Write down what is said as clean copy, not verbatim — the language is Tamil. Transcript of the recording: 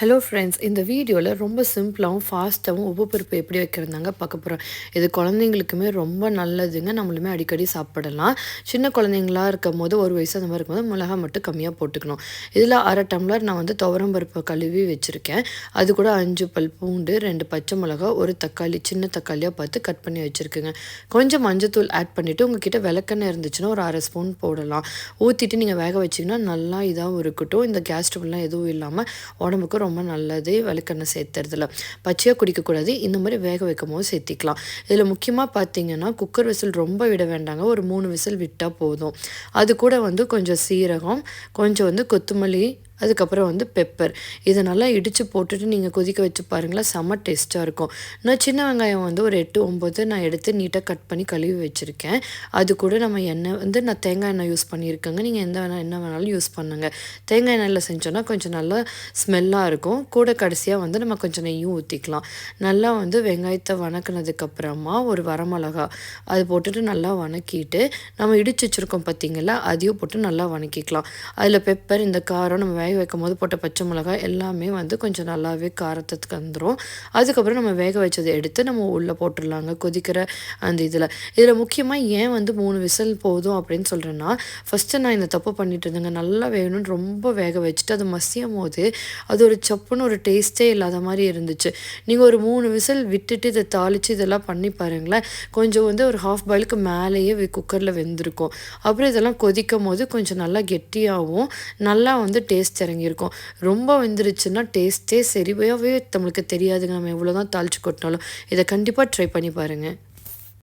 ஹலோ ஃப்ரெண்ட்ஸ், இந்த வீடியோவில் ரொம்ப சிம்பிளாகவும் ஃபாஸ்ட்டாகவும் உப்பு பருப்பு எப்படி வைக்கிறதாங்க பார்க்க போகிறோம். இது குழந்தைங்களுக்குமே ரொம்ப நல்லதுங்க. நம்மளுமே அடிக்கடி சாப்பிடலாம். சின்ன குழந்தைங்களா இருக்கும் போது 1 வயசு அந்த மாதிரி இருக்கும்போது மிளகா மட்டும் கம்மியாக போட்டுக்கணும். இதில் 1/2 டம்ளர் நான் வந்து துவரம் பருப்பை கழுவி வச்சுருக்கேன். அது கூட 5 பல் பூண்டு, 2 பச்சை மிளகா, 1 தக்காளி சின்ன தக்காளியாக பார்த்து கட் பண்ணி வச்சுருக்குங்க. கொஞ்சம் மஞ்சத்தூள் ஆட் பண்ணிவிட்டு உங்ககிட்ட விளக்கெண்ணெய் இருந்துச்சுன்னா ஒரு 1/2 ஸ்பூன் போடலாம். ஊற்றிட்டு நீங்கள் வேக வச்சிங்கன்னா நல்லா இதாகவும் இருக்கட்டும். இந்த கேஸ் ட்ரபிள்லாம் எதுவும் இல்லாமல் உடம்புக்கு ரொம்ப நல்லது. விளக்கெண்ணெய் சேர்த்துறதுல பச்சையாக குடிக்கக்கூடாது. இந்த மாதிரி வேக வைக்கும் போது சேர்த்திக்கலாம். இதில் முக்கியமாக பார்த்தீங்கன்னா குக்கர் விசில் ரொம்ப விட வேண்டாங்க. ஒரு 3 விசில் விட்டால் போதும். அது கூட வந்து கொஞ்சம் சீரகம், கொஞ்சம் வந்து கொத்தமல்லி, அதுக்கப்புறம் வந்து பெப்பர் இதை நல்லா இடித்து போட்டுட்டு நீங்கள் கொதிக்க வச்சு பாருங்களேன், செம்ம டேஸ்ட்டாக இருக்கும். நான் சின்ன வெங்காயம் வந்து ஒரு 8, 9 நான் எடுத்து நீட்டாக கட் பண்ணி கழுவி வச்சுருக்கேன். அது கூட நம்ம எண்ணெய் வந்து நான் தேங்காய் எண்ணெய் யூஸ் பண்ணியிருக்கேங்க. நீங்கள் எண்ணெய் வேணாலும் யூஸ் பண்ணுங்கள். தேங்காய் எண்ணெயில் செஞ்சோன்னா கொஞ்சம் நல்லா ஸ்மெல்லாக இருக்கும். கூட கடைசியாக வந்து நம்ம கொஞ்சம் நெய்யும் ஊற்றிக்கலாம். நல்லா வந்து வெங்காயத்தை வணக்கினதுக்கப்புறமா ஒரு வரமிளகா அது போட்டுட்டு நல்லா வணக்கிட்டு நம்ம இடித்து வச்சுருக்கோம் பார்த்திங்களா, அதையும் போட்டு நல்லா வணக்கிக்கலாம். அதில் பெப்பர், இந்த காரம், நம்ம வேக வைக்கும் போது போட்ட பச்சை மிளகாய் எல்லாமே வந்து கொஞ்சம் நல்லாவே காரத்துக்கு வந்துடும். அதுக்கப்புறம் நம்ம வேக வச்சதை எடுத்து நம்ம உள்ளே போட்டுடலாங்க கொதிக்கிற அந்த இதில் முக்கியமாக ஏன் வந்து 3 விசில் போதும் அப்படின்னு சொல்கிறேன்னா, ஃபஸ்ட்டு நான் இந்த தப்பு பண்ணிட்டு இருந்தேங்க. நல்லா வேணும்னு ரொம்ப வேக வச்சுட்டு அது மசியும் போது அது ஒரு சப்புன்னு ஒரு டேஸ்ட்டே இல்லாத மாதிரி இருந்துச்சு. நீங்கள் ஒரு 3 விசில் விட்டுட்டு இதை தாளித்து இதெல்லாம் பண்ணி பாருங்களேன், கொஞ்சம் வந்து ஒரு ஹாஃப் பாயிலுக்கு மேலேயே குக்கரில் வெந்திருக்கும். அப்புறம் இதெல்லாம் கொதிக்கும் போது கொஞ்சம் நல்லா கெட்டியாகவும் நல்லா வந்து டேஸ்ட் இறங்கியிருக்கும். ரொம்ப வெந்துருச்சுன்னா டேஸ்ட்டே சரியாகவே நம்மளுக்கு தெரியாதுங்க. நம்ம எவ்வளோ தான் தாளித்து கொட்டினாலும் இதை கண்டிப்பாக ட்ரை பண்ணி பாருங்கள்.